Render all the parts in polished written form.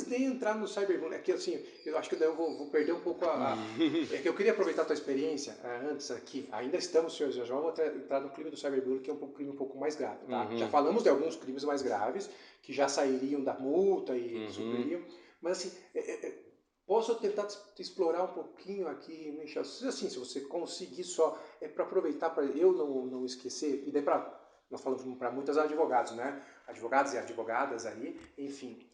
nem entrar no cyberbullying, é que assim, eu acho que eu vou perder um pouco é que eu queria aproveitar a tua experiência antes aqui, ainda estamos, senhores, já vamos entrar no crime do cyberbullying, que é um crime um pouco mais grave, tá? Já falamos de alguns crimes mais graves, que já sairiam da multa e suprimiam, mas assim, posso tentar te explorar um pouquinho aqui, Michel? Assim, se você conseguir só, para aproveitar, para eu não esquecer, e daí nós falamos para muitas advogados, né? Advogados e advogadas aí, enfim.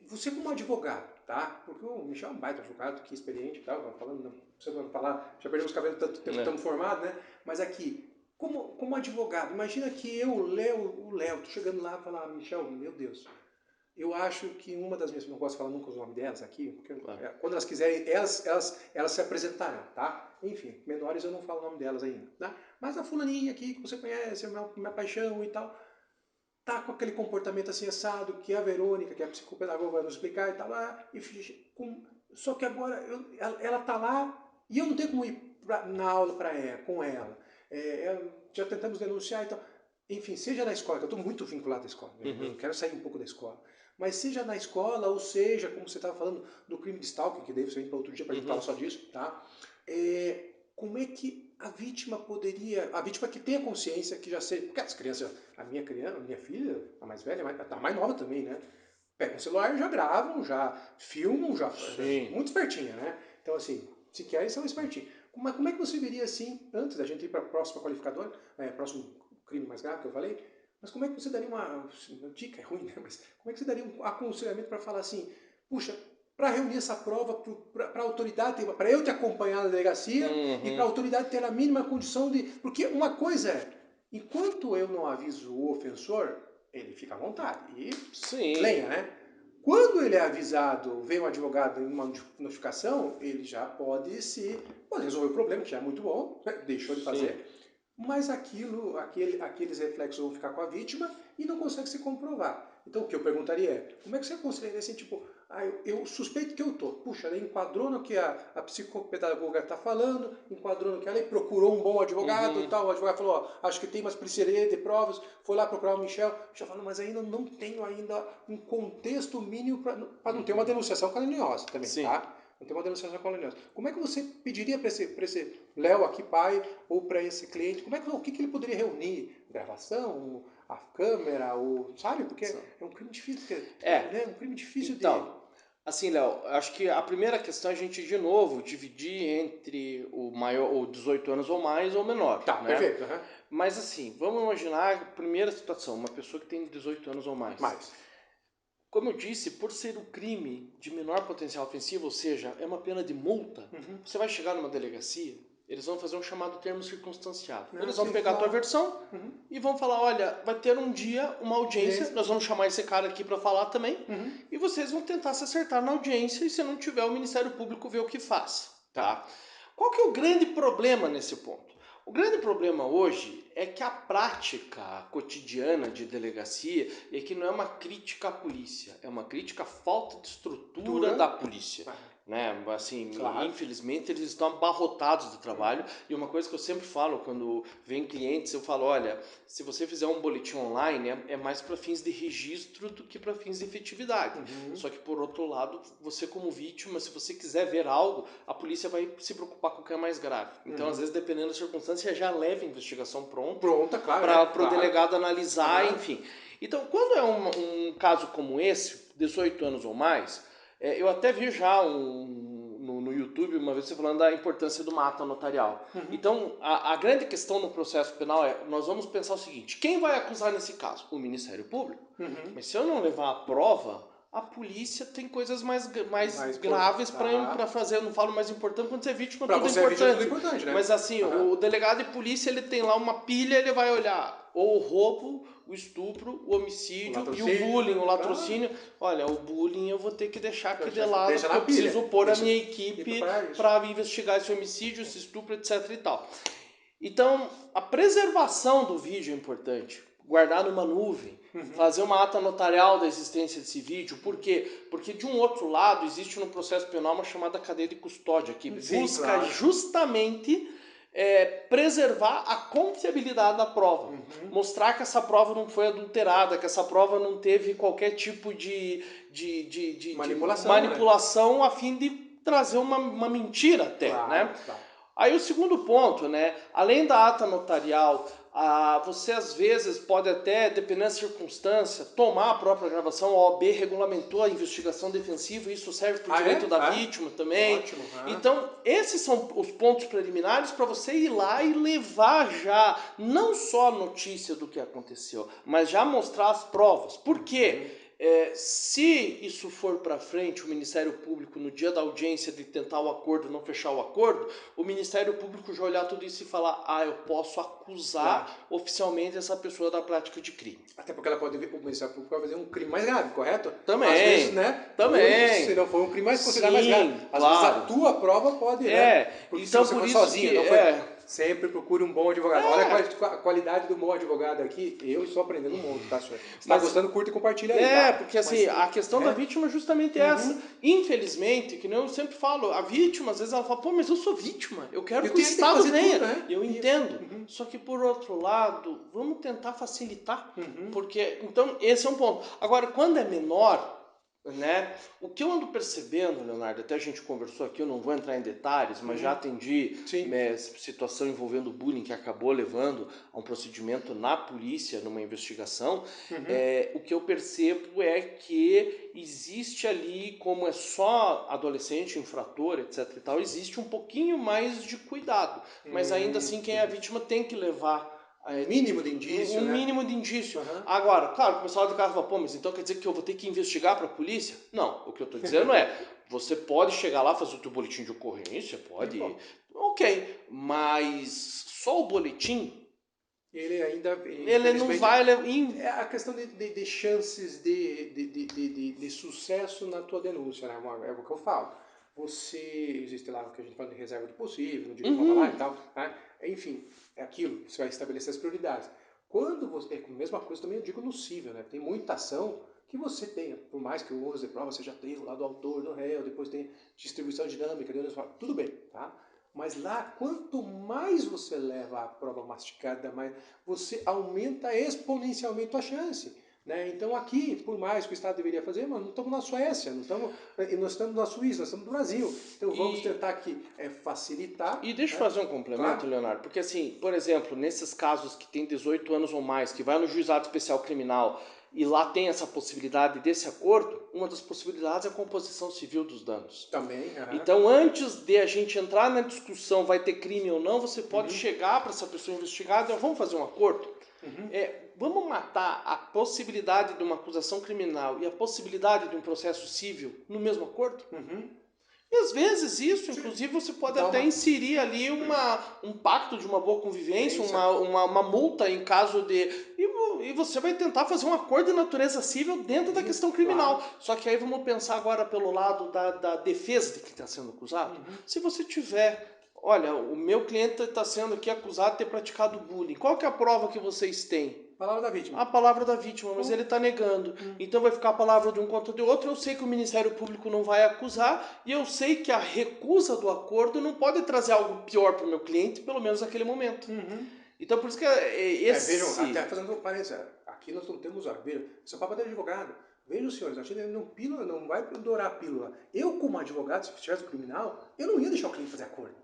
Você como advogado, tá? Porque o Michel é um baita advogado, que experiente e tal, falando, não precisa falar, já perdemos os cabelos tanto tempo que estamos formados, né? Mas aqui, como advogado, imagina que eu, o Léo, tô chegando lá e falar, Michel, meu Deus, eu acho que uma das minhas, não gosto de falar nunca os nomes delas aqui, porque quando elas quiserem, elas se apresentarão, tá? Enfim, menores eu não falo o nome delas ainda, tá? Mas a fulaninha aqui, que você conhece, é minha paixão e tal, tá com aquele comportamento assim assado, que a Verônica, que é a psicopedagoga, vai nos explicar e tal, só que agora ela tá lá e eu não tenho como ir na aula com ela. Já tentamos denunciar e tal. Enfim, seja na escola, que eu estou muito vinculado à escola, eu não quero sair um pouco da escola, mas seja na escola, ou seja, como você estava falando do crime de stalking, que daí você vem para outro dia para a gente falar só disso, tá? Como é que a vítima a vítima que tem a consciência, que já sei, porque as crianças, a minha filha, a mais velha, a mais nova também, né? Pegam o celular, já gravam, já filmam, já muito espertinha, né? Então assim, se querem, são espertinhos. Mas como é que você veria assim, antes da gente ir para a próxima qualificadora, próximo crime mais grave que eu falei, mas como é que você daria uma dica, é ruim, né? Mas como é que você daria um aconselhamento para falar assim, puxa, para reunir essa prova, para a autoridade, para eu te acompanhar na delegacia e para a autoridade ter a mínima condição de... Porque uma coisa é, enquanto eu não aviso o ofensor, ele fica à vontade e lenha, né? Quando ele é avisado, vem um advogado em uma notificação, ele já pode resolver o problema, que já é muito bom, né? Deixou de fazer, mas aqueles reflexos vão ficar com a vítima e não consegue se comprovar. Então o que eu perguntaria é, como é que você aconselharia assim, tipo, eu suspeito que eu tô, puxa, ele enquadrou no que a psicopedagoga está falando, enquadrou no que ela procurou um bom advogado e tal, o advogado falou, ó, acho que tem umas precedentes de provas, foi lá procurar o Michel falou, mas ainda não tenho ainda um contexto mínimo para não ter uma denunciação caluniosa também, tá? Não tem uma denunciação caluniosa. Como é que você pediria para esse Léo aqui, pai, ou para esse cliente, o que ele poderia reunir? Gravação, a câmera, sabe? Porque é um crime difícil, né? Um crime difícil assim, Léo, acho que a primeira questão é a gente, de novo, dividir entre o maior, ou 18 anos ou mais, ou menor. Tá, né? Perfeito. Mas assim, vamos imaginar a primeira situação, uma pessoa que tem 18 anos ou mais. Como eu disse, por ser um crime de menor potencial ofensivo, ou seja, é uma pena de multa, você vai chegar numa delegacia, eles vão fazer um chamado termo circunstanciado. Eles vão pegar a tua versão e vão falar, olha, vai ter um dia uma audiência, nós vamos chamar esse cara aqui para falar também, e vocês vão tentar se acertar na audiência, e se não tiver, o Ministério Público vê o que faz. Tá? Qual que é o grande problema nesse ponto? O grande problema hoje é que a prática cotidiana de delegacia é que não é uma crítica à polícia, é uma crítica à falta de estrutura da polícia. Né? Assim, infelizmente eles estão abarrotados de trabalho, e uma coisa que eu sempre falo quando vem clientes, eu falo, olha, se você fizer um boletim online é mais para fins de registro do que para fins de efetividade. Só que por outro lado, você como vítima, se você quiser ver algo, a polícia vai se preocupar com o que é mais grave. Então às vezes, dependendo da circunstância, já leva a investigação pronta para o delegado analisar, enfim. Então quando é um caso como esse, 18 anos ou mais, eu até vi já no YouTube uma vez você falando da importância de uma ata notarial. Então, a grande questão no processo penal é, nós vamos pensar o seguinte, quem vai acusar nesse caso? O Ministério Público. Mas se eu não levar a prova, a polícia tem coisas mais graves para fazer. Eu não falo mais importante, quando você é vítima, tudo é importante. Né? Mas assim, o delegado de polícia, ele tem lá uma pilha, ele vai olhar ou o roubo, o estupro, o homicídio e o bullying, o latrocínio. Olha, o bullying eu vou ter que deixar aqui de lado, porque eu preciso pôr a minha equipe para investigar esse homicídio, esse estupro, etc e tal. Então, a preservação do vídeo é importante. Guardar numa nuvem, fazer uma ata notarial da existência desse vídeo. Por quê? Porque de um outro lado existe no processo penal uma chamada cadeia de custódia, que busca justamente preservar a confiabilidade da prova. Mostrar que essa prova não foi adulterada, que essa prova não teve qualquer tipo de manipulação, né? A fim de trazer uma mentira até, claro, né? Claro. Aí o segundo ponto, né? Além da ata notarial, você às vezes pode até, dependendo da circunstância, tomar a própria gravação. A OAB regulamentou a investigação defensiva, e isso serve para o direito da vítima também. Ótimo. Então, esses são os pontos preliminares para você ir lá e levar já, não só a notícia do que aconteceu, mas já mostrar as provas. Por quê? Se isso for para frente, o Ministério Público, no dia da audiência de tentar o acordo, não fechar o acordo, o Ministério Público já olhar tudo isso e falar: eu posso acusar oficialmente essa pessoa da prática de crime. Até porque ela pode ver, o Ministério Público vai fazer um crime mais grave, correto? Também. Às vezes, né? Também. Se não for um crime mais considerado mais grave. Às vezes a tua prova pode, né? Porque então, se você por for isso sozinho, que, não foi... Sempre procure um bom advogado. Olha a qualidade do bom advogado aqui. Eu estou aprendendo um monte, tá, senhor? Se está gostando, curta e compartilha aí. Tá? Porque assim, a questão da vítima é justamente essa. Infelizmente, que nem eu sempre falo, a vítima, às vezes ela fala: pô, mas eu sou vítima, eu quero que o Estado venha. Tudo, né? Eu entendo. Só que por outro lado, vamos tentar facilitar. Porque, então, esse é um ponto. Agora, quando é menor, né? O que eu ando percebendo, Leonardo, até a gente conversou aqui, eu não vou entrar em detalhes, mas já atendi situação envolvendo bullying que acabou levando a um procedimento na polícia, numa investigação. O que eu percebo é que existe ali, como é só adolescente, infrator, etc e tal, existe um pouquinho mais de cuidado, mas ainda assim quem é a vítima tem que levar mínimo de indício, um mínimo de indício. Agora, claro, o pessoal do carro fala: pô, mas então quer dizer que eu vou ter que investigar para a polícia? Não, o que eu estou dizendo você pode chegar lá, fazer o teu boletim de ocorrência, pode, ok, mas só o boletim, ele ainda... ele não vai... É a questão de chances de sucesso na tua denúncia, né? É o que eu falo. Existe lá o que a gente fala de reserva do possível, no direito a falar e tal, né? Enfim, é aquilo, você vai estabelecer as prioridades. Quando você... a mesma coisa também eu digo no cível, né? Tem muita ação que você tenha, por mais que o ônus de prova seja teu, lá do autor, do réu, depois tem distribuição dinâmica, tudo bem, tá? Mas lá, quanto mais você leva a prova mastigada, mais você aumenta exponencialmente a chance. Né? Então aqui, por mais que o Estado deveria fazer, mas não estamos na Suécia, nós estamos na Suíça, nós estamos no Brasil. Então vamos tentar aqui facilitar. E deixa eu fazer um complemento, Leonardo, porque assim, por exemplo, nesses casos que tem 18 anos ou mais, que vai no juizado especial criminal e lá tem essa possibilidade desse acordo, uma das possibilidades é a composição civil dos danos. Também. Então, antes de a gente entrar na discussão vai ter crime ou não, você pode chegar para essa pessoa investigada e vamos fazer um acordo? Vamos matar a possibilidade de uma acusação criminal e a possibilidade de um processo civil no mesmo acordo? E às vezes isso, inclusive, você pode até inserir ali um pacto de uma boa convivência, uma multa em caso de... E você vai tentar fazer um acordo de natureza civil dentro da questão criminal. Só que aí vamos pensar agora pelo lado da defesa de quem está sendo acusado. Se você tiver... Olha, o meu cliente está sendo aqui acusado de ter praticado bullying. Qual que é a prova que vocês têm? A palavra da vítima. A palavra da vítima, mas ele está negando. Então vai ficar a palavra de um contra o outro. Eu sei que o Ministério Público não vai acusar e eu sei que a recusa do acordo não pode trazer algo pior para o meu cliente, pelo menos naquele momento. Então por isso que vejam, até fazendo um parênteses, aqui nós não temos... Vejam, isso é papo de advogado. Vejam, senhores, a gente não vai dourar a pílula. Eu, como advogado, se tivesse criminal, eu não ia deixar o cliente fazer acordo.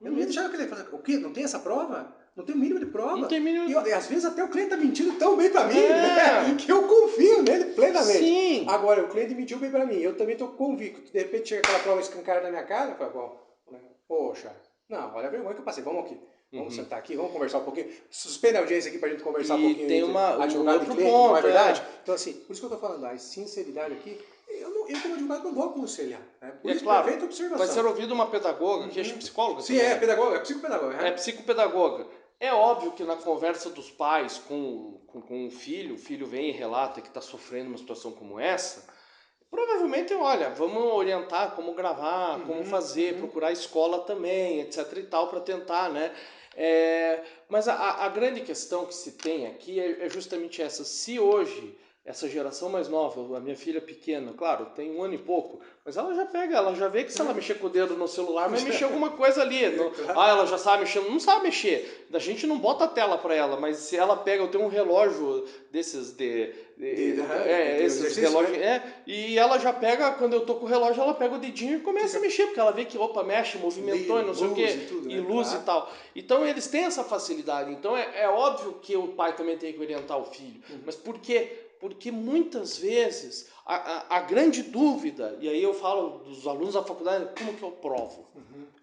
Eu não ia deixar o cliente fazer... O quê? Não tem essa prova? Não tem o mínimo de prova. Não tem mínimo... E às vezes até o cliente está mentindo tão bem para mim, né? Que eu confio nele plenamente. Sim. Agora, o cliente mentiu bem para mim, eu também estou convicto. De repente chega aquela prova escancarada na minha cara, eu falo: bom, poxa, não, olha a vergonha que eu passei, vamos aqui. Vamos sentar aqui, vamos conversar um pouquinho. Suspende a audiência aqui para a gente conversar um pouquinho. Tem advogado outro e cliente, ponto, não é verdade? Então assim, por isso que eu estou falando, a sinceridade aqui, eu como advogado não vou aconselhar. Né? Por isso, claro, perfeita observação. vai ser ouvido uma pedagoga, que é psicóloga. Sim, é pedagoga, é psicopedagoga. É psicopedagoga. É óbvio que na conversa dos pais com o filho vem e relata que está sofrendo uma situação como essa, provavelmente, olha, vamos orientar como gravar, como fazer, procurar a escola também, etc e tal, para tentar, né? Mas a grande questão que se tem aqui é justamente essa. Se hoje essa geração mais nova, a minha filha pequena, claro, tem 1 ano e pouco, mas ela já pega, ela já vê que se ela mexer com o dedo no celular, vai mexer alguma coisa ali. Ela já sabe mexer, não sabe mexer. A gente não bota a tela para ela, mas se ela pega, eu tenho um relógio desses esses relógios, e ela já pega, quando eu tô com o relógio, ela pega o dedinho e começa a mexer, porque ela vê que, opa, mexe, movimentou e não sei o quê, e luz e tal. Então eles têm essa facilidade. Então é óbvio que o pai também tem que orientar o filho. Mas por quê? Porque muitas vezes a grande dúvida, e aí eu falo dos alunos da faculdade, como que eu provo?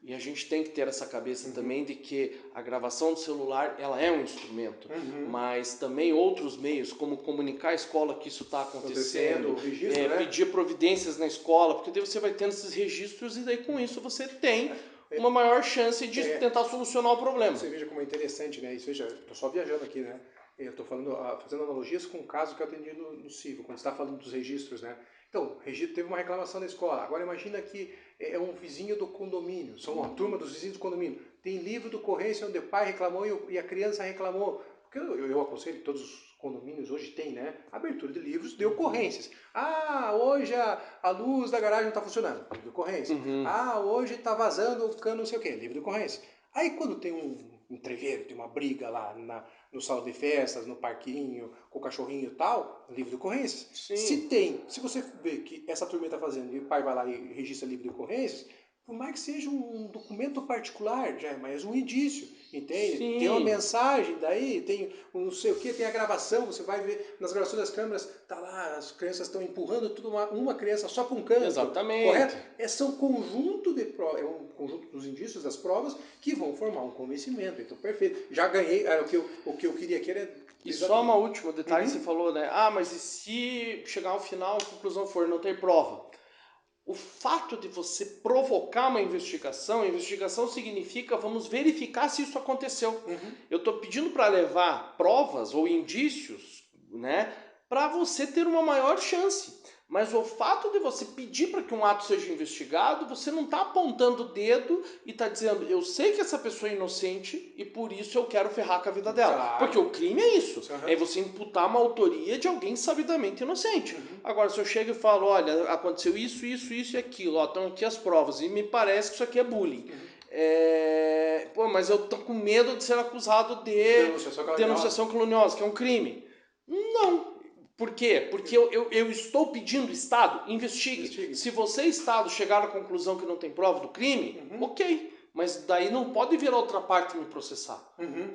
E a gente tem que ter essa cabeça também de que a gravação do celular, ela é um instrumento, mas também outros meios, como comunicar à escola que isso está acontecendo, registro, pedir providências na escola, porque daí você vai tendo esses registros e daí com isso você tem uma maior chance de tentar solucionar o problema. Você veja como é interessante, né? Isso, veja, estou só viajando aqui, né? Eu estou fazendo analogias com o caso que eu atendi no CIVO, quando você está falando dos registros, né? Então, o registro teve uma reclamação da escola. Agora imagina que é um vizinho do condomínio, são uma turma dos vizinhos do condomínio. Tem livro de ocorrência onde o pai reclamou e a criança reclamou. Porque eu aconselho, todos os condomínios hoje tem, né? Abertura de livros de ocorrências. Ah, hoje a luz da garagem não está funcionando. Livro de ocorrência. Ah, hoje está vazando o cano não sei o quê. Livro de ocorrência. Aí quando tem um treveiro, tem uma briga lá no salão de festas, no parquinho, com o cachorrinho e tal, livro de ocorrências. Se você vê que essa turma está fazendo e o pai vai lá e registra livro de ocorrências, por mais que seja um documento particular, já é mais um indício, entende? Sim. Tem uma mensagem daí, tem um não sei o que, tem a gravação, você vai ver nas gravações das câmeras, tá lá, as crianças estão empurrando tudo, uma criança só para um canto. Exatamente. Correto? São conjunto de provas, é um conjunto dos indícios, das provas, que vão formar um convencimento. Então, perfeito. Já ganhei, o que eu queria aqui era... E só uma última detalhe que você falou, né? Ah, mas e se chegar ao final, a conclusão for não ter prova? O fato de você provocar uma investigação significa vamos verificar se isso aconteceu. Eu estou pedindo para levar provas ou indícios, né, para você ter uma maior chance. Mas o fato de você pedir para que um ato seja investigado, você não está apontando o dedo e está dizendo, eu sei que essa pessoa é inocente e por isso eu quero ferrar com a vida dela. Claro. Porque o crime é isso, é você imputar uma autoria de alguém sabidamente inocente. Agora, se eu chego e falo, olha, aconteceu isso, isso, isso e aquilo, ó, estão aqui as provas e me parece que isso aqui é bullying. Mas eu tô com medo de ser acusado de denunciação caluniosa, que é um crime. Não. Por quê? Porque eu estou pedindo, Estado, investigue. Se você, Estado, chegar à conclusão que não tem prova do crime, ok. Mas daí não pode vir a outra parte me processar.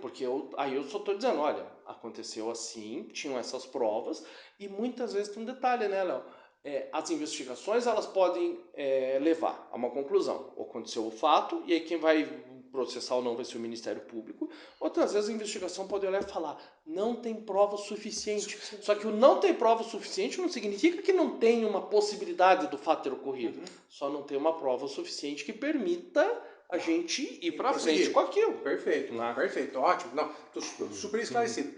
Porque aí eu só estou dizendo, olha, aconteceu assim, tinham essas provas, e muitas vezes tem um detalhe, né, Léo? As investigações, elas podem levar a uma conclusão. Aconteceu o fato, e aí quem vai processar ou não vai ser o Ministério Público. Outras vezes a investigação pode olhar e falar, não tem prova suficiente. Só que o não ter prova suficiente não significa que não tem uma possibilidade do fato ter ocorrido. Só não tem uma prova suficiente que permita a gente ir para frente com aquilo. Perfeito, perfeito, ótimo. Não, estou super esclarecido.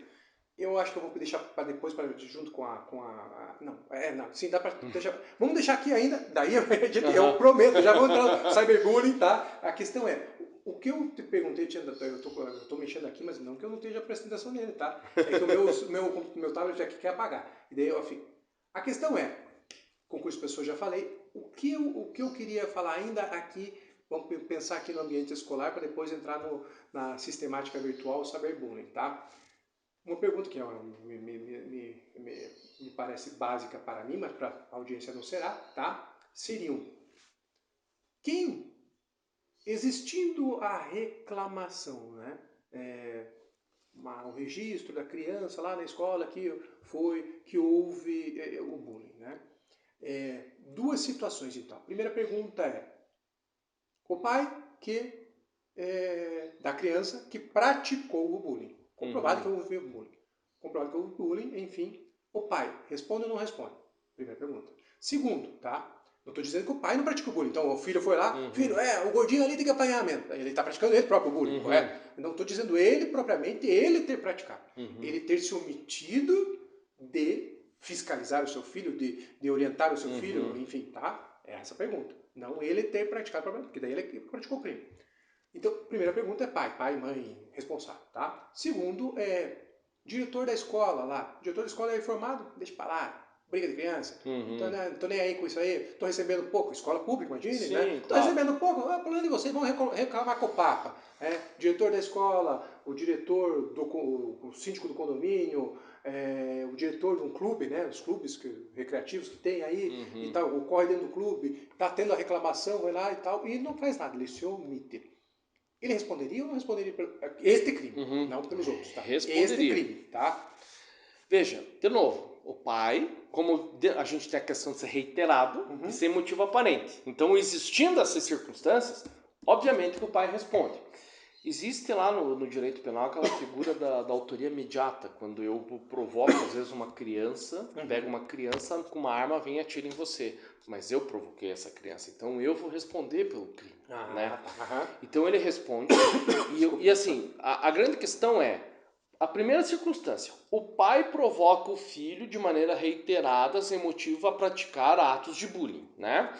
Eu acho que eu vou deixar para depois, junto com a... Não, sim, dá para deixar... Vamos deixar aqui ainda, daí eu prometo, já vou entrar no cyberbullying, tá? A questão é, o que eu te perguntei, eu tô mexendo aqui, mas não que eu não esteja prestando atenção nele, tá? É que o meu tablet aqui quer apagar. E daí eu fico... A questão é, concurso de pessoas já falei, o que eu queria falar ainda aqui, vamos pensar aqui no ambiente escolar para depois entrar na sistemática virtual cyberbullying, tá? Uma pergunta que me parece básica para mim, mas para a audiência não será, tá? Seriam, existindo a reclamação, né? O registro da criança lá na escola que houve o bullying, né? Duas situações, então. Primeira pergunta o pai da criança que praticou o bullying. Comprovado que houve bullying. Comprovado que houve bullying, enfim. O pai responde ou não responde? Primeira pergunta. Segundo, tá? Não estou dizendo que o pai não pratica o bullying. Então o filho foi lá, filho, o gordinho ali tem que apanhar mesmo. Ele está praticando ele próprio bullying, correto? Não estou dizendo ele propriamente, ele ter praticado. Ele ter se omitido de fiscalizar o seu filho, de orientar o seu filho, enfim, tá? É essa a pergunta. Não ele ter praticado o problema, porque daí ele praticou o crime. Então, primeira pergunta é pai, mãe, responsável, tá? Segundo, Diretor da escola lá, diretor da escola é informado, deixa pra lá, briga de criança. Então, né, tô nem aí com isso aí, tô recebendo pouco, escola pública, imagine, Sim, né? Tô claro. recebendo pouco, problema de vocês, vão reclamar com o Papa. Diretor da escola, o diretor, o síndico do condomínio, o diretor de um clube, né? Os clubes recreativos que tem aí, e tal, ocorre dentro do clube, tá tendo a reclamação, vai lá e tal, e não faz nada, ele se omite. Ele responderia ou não responderia pelo este crime, não pelos outros, tá? Responderia. Este crime, tá? Veja, de novo, o pai, como a gente tem a questão de ser reiterado e sem motivo aparente. Então, existindo essas circunstâncias, obviamente que o pai responde. Existe lá no direito penal aquela figura da autoria imediata, quando eu provoco, às vezes, uma criança, pego uma criança com uma arma, vem e atira em você. Mas eu provoquei essa criança, então eu vou responder pelo crime. Né? Então ele responde, e assim, a grande questão é, a primeira circunstância, o pai provoca o filho de maneira reiterada, sem motivo, a praticar atos de bullying, né?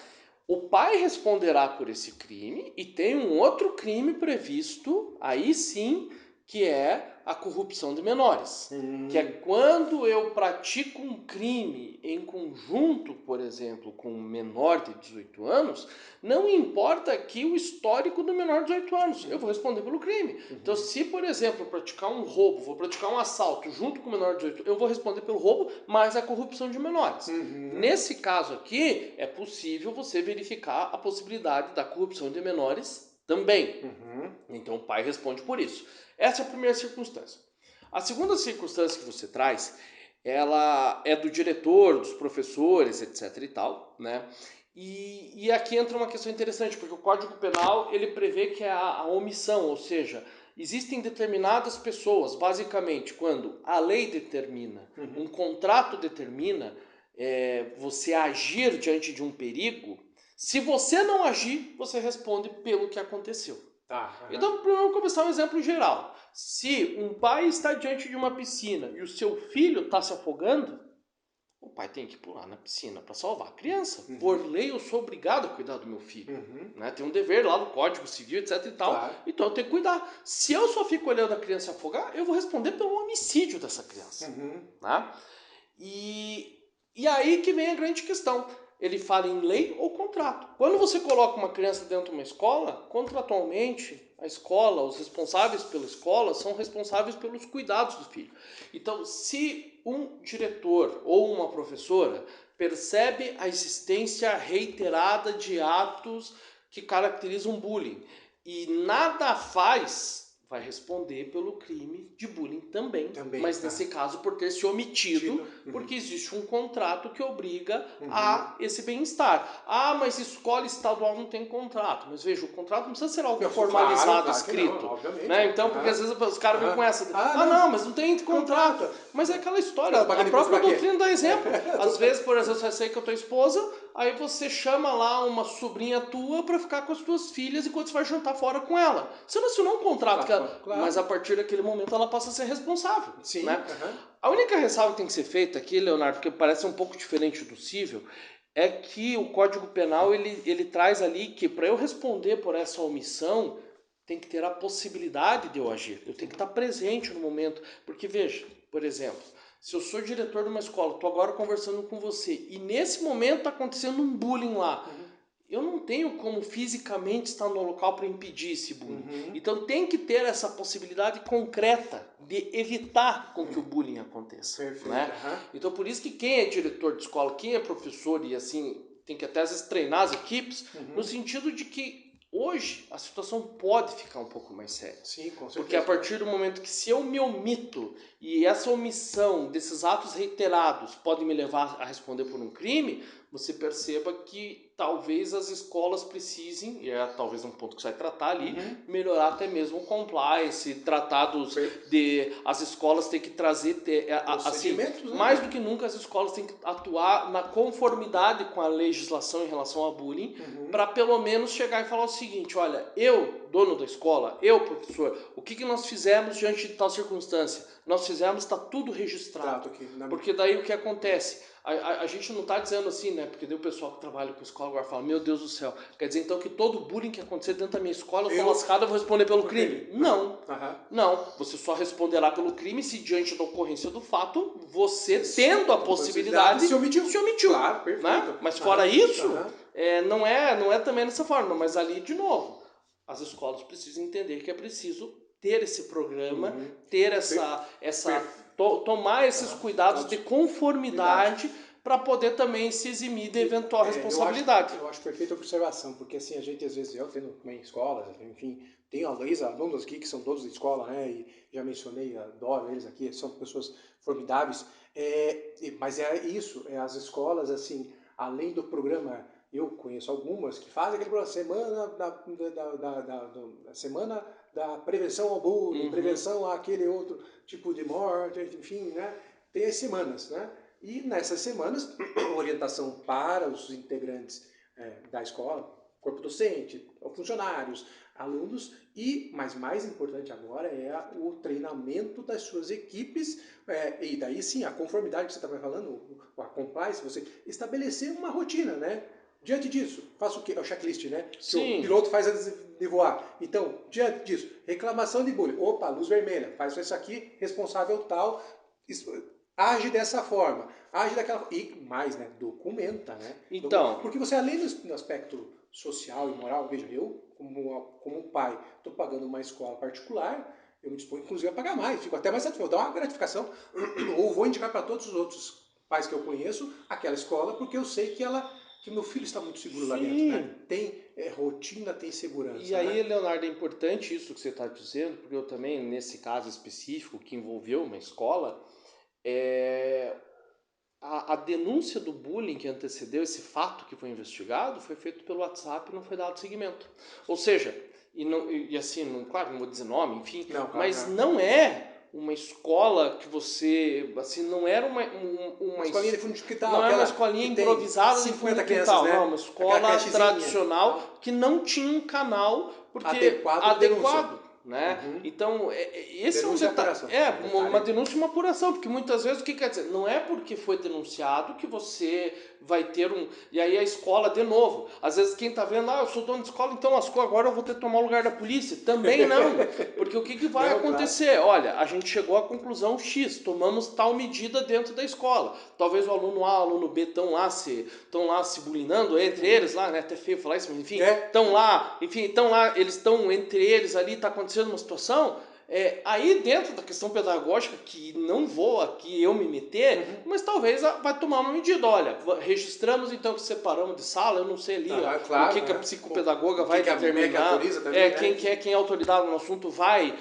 O pai responderá por esse crime e tem um outro crime previsto, aí sim, que é a corrupção de menores. Que é quando eu pratico um crime em conjunto, por exemplo, com um menor de 18 anos, não importa aqui o histórico do menor de 18 anos, eu vou responder pelo crime. Então, se, por exemplo, eu praticar um roubo, vou praticar um assalto junto com o menor de 18, eu vou responder pelo roubo, mais a corrupção de menores. Nesse caso aqui, é possível você verificar a possibilidade da corrupção de menores também. Então, o pai responde por isso. Essa é a primeira circunstância. A segunda circunstância que você traz, ela é do diretor, dos professores, etc e tal, né? E aqui entra uma questão interessante, porque o Código Penal, ele prevê que é a omissão, ou seja, existem determinadas pessoas, basicamente, quando a lei determina, um contrato determina, você agir diante de um perigo, se você não agir, você responde pelo que aconteceu. Então, vamos começar um exemplo geral. Se um pai está diante de uma piscina e o seu filho está se afogando, o pai tem que pular na piscina para salvar a criança. Por lei, eu sou obrigado a cuidar do meu filho. Né? Tem um dever lá no Código Civil, etc e tal. Claro. Então, eu tenho que cuidar. Se eu só fico olhando a criança se afogar, eu vou responder pelo homicídio dessa criança. Né? E aí que vem a grande questão. Ele fala em lei ou contrato. Quando você coloca uma criança dentro de uma escola, contratualmente, a escola, os responsáveis pela escola são responsáveis pelos cuidados do filho. Então, se um diretor ou uma professora percebe a existência reiterada de atos que caracterizam bullying e nada faz, vai responder pelo crime de bullying também, mas nesse caso por ter se omitido, porque existe um contrato que obriga a esse bem-estar. Ah, mas escola estadual não tem contrato. Mas veja, o contrato não precisa ser algo formalizado, escrito. Obviamente. Né? Então, porque às vezes os caras vêm com essa, não, mas não tem contrato. Mas é aquela história, a própria doutrina dá exemplo. Às vezes, por exemplo, você sai com a tua esposa, aí você chama lá uma sobrinha tua para ficar com as tuas filhas enquanto você vai jantar fora com ela. Você não assinou um contrato, mas a partir daquele momento ela passa a ser responsável. Sim. Né? A única ressalva que tem que ser feita aqui, Leonardo, porque parece um pouco diferente do cível, é que o Código Penal ele traz ali que para eu responder por essa omissão, tem que ter a possibilidade de eu agir. Eu tenho que estar presente no momento. Porque veja, por exemplo, se eu sou diretor de uma escola, estou agora conversando com você, e nesse momento está acontecendo um bullying lá, eu não tenho como fisicamente estar no local para impedir esse bullying. Então tem que ter essa possibilidade concreta de evitar com que o bullying aconteça. Perfeito. Né? Então por isso que quem é diretor de escola, quem é professor e assim, tem que até às vezes treinar as equipes, no sentido de que hoje a situação pode ficar um pouco mais séria. Sim, com certeza. Porque a partir do momento que se eu me omito e essa omissão desses atos reiterados pode me levar a responder por um crime, você perceba que talvez as escolas precisem, e é talvez um ponto que você vai tratar ali, melhorar até mesmo o compliance, tratados de... As escolas têm que trazer... assim, mais do que nunca as escolas têm que atuar na conformidade com a legislação em relação a bullying, para pelo menos chegar e falar o seguinte, olha, eu, dono da escola, eu, professor, o que nós fizemos diante de tal circunstância? nós fizemos, está tudo registrado. Porque daí o que acontece? A gente não está dizendo assim, né? Porque daí o pessoal que trabalha com escola agora fala, meu Deus do céu, quer dizer então que todo bullying que acontecer dentro da minha escola, eu tô lascado, eu vou responder pelo crime. Não. Não. Você só responderá pelo crime se diante da ocorrência do fato, você tendo a possibilidade se omitiu. Claro, perfeito. Né? Mas fora isso, não é também dessa forma. Mas ali, de novo, as escolas precisam entender que é preciso ter esse programa, ter tomar esses cuidados de conformidade para poder também se eximir de eventual responsabilidade. Eu acho perfeita a observação, porque assim, a gente às vezes, eu tendo também escolas, enfim, tenho alunos aqui que são todos da escola, né, e já mencionei, adoro eles aqui, são pessoas formidáveis, mas é isso, as escolas, assim, além do programa, eu conheço algumas que fazem aquele programa, semana da prevenção ao bullying, prevenção àquele outro tipo de morte, enfim, né? Tem as semanas, né? E nessas semanas, orientação para os integrantes da escola, corpo docente, funcionários, alunos, mas mais importante agora é o treinamento das suas equipes, e daí sim, a conformidade que você estava falando, a compliance, você estabelecer uma rotina, né? Diante disso, faço o quê? É o checklist, né? Sim. Que o piloto faz antes de voar. Então, diante disso, reclamação de bullying. Opa, luz vermelha, faz isso aqui, responsável tal, age dessa forma, age daquela forma. E mais, né? Documenta, né? Então. Porque você, além do aspecto social e moral, veja, eu, como pai, estou pagando uma escola particular, eu me disponho, inclusive, a pagar mais, fico até mais satisfeito, vou dar uma gratificação, ou vou indicar para todos os outros pais que eu conheço aquela escola, porque eu sei que meu filho está muito seguro lá dentro, né? Tem rotina, tem segurança. E aí, Leonardo, é importante isso que você está dizendo, porque eu também, nesse caso específico que envolveu uma escola, a denúncia do bullying que antecedeu esse fato que foi investigado foi feito pelo WhatsApp e não foi dado seguimento. Ou seja, claro, não vou dizer nome, enfim, mas não é uma escola que você, assim, não era uma escolinha de fundo de quintal, não é uma escolinha improvisada de fundo de quintal, né? Não, uma escola tradicional que não tinha um canal adequado. Né? Então, esse é um detalhe. Uma denúncia e uma apuração, porque muitas vezes o que quer dizer? Não é porque foi denunciado que você vai ter e aí a escola, de novo, às vezes quem está vendo, eu sou dono de escola, então lascou, agora eu vou ter que tomar o lugar da polícia. Também não, porque o que vai acontecer? Claro. Olha, a gente chegou à conclusão X, tomamos tal medida dentro da escola. Talvez o aluno A, o aluno B estão lá se bulinando entre eles lá, né? Até feio falar isso, mas enfim, estão lá, eles estão entre eles ali, está acontecendo uma situação, aí dentro da questão pedagógica, que não vou aqui eu me meter, mas talvez vai tomar uma medida. Olha, registramos então que separamos de sala, eu não sei ali o que a psicopedagoga vai determinar, quem é autoridade no assunto vai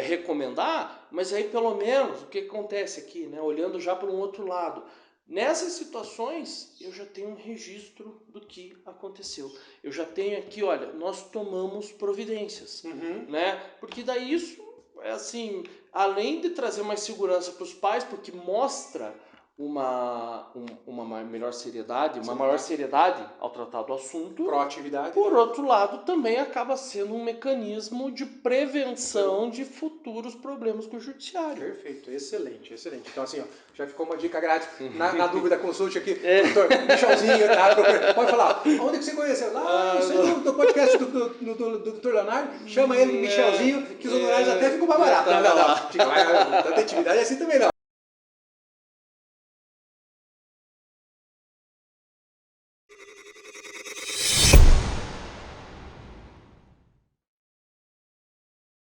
recomendar, mas aí pelo menos o que acontece aqui, né, olhando já para um outro lado, nessas situações, eu já tenho um registro do que aconteceu. Eu já tenho aqui, olha, nós tomamos providências, né? Porque daí isso é assim, além de trazer mais segurança para os pais, porque mostra uma melhor seriedade, uma maior seriedade ao tratar do assunto. Proatividade. Por outro lado, também acaba sendo um mecanismo de prevenção de futuros problemas com o judiciário. Perfeito, excelente. Então assim, já ficou uma dica grátis. Na dúvida, consulte aqui o doutor Michelzinho, tá? Pode falar, onde que você conheceu? Lá, isso aí no podcast do doutor Leonardo, chama ele Michelzinho, que os honorários até ficam mais baratos. Não. Tanta intimidade assim também não.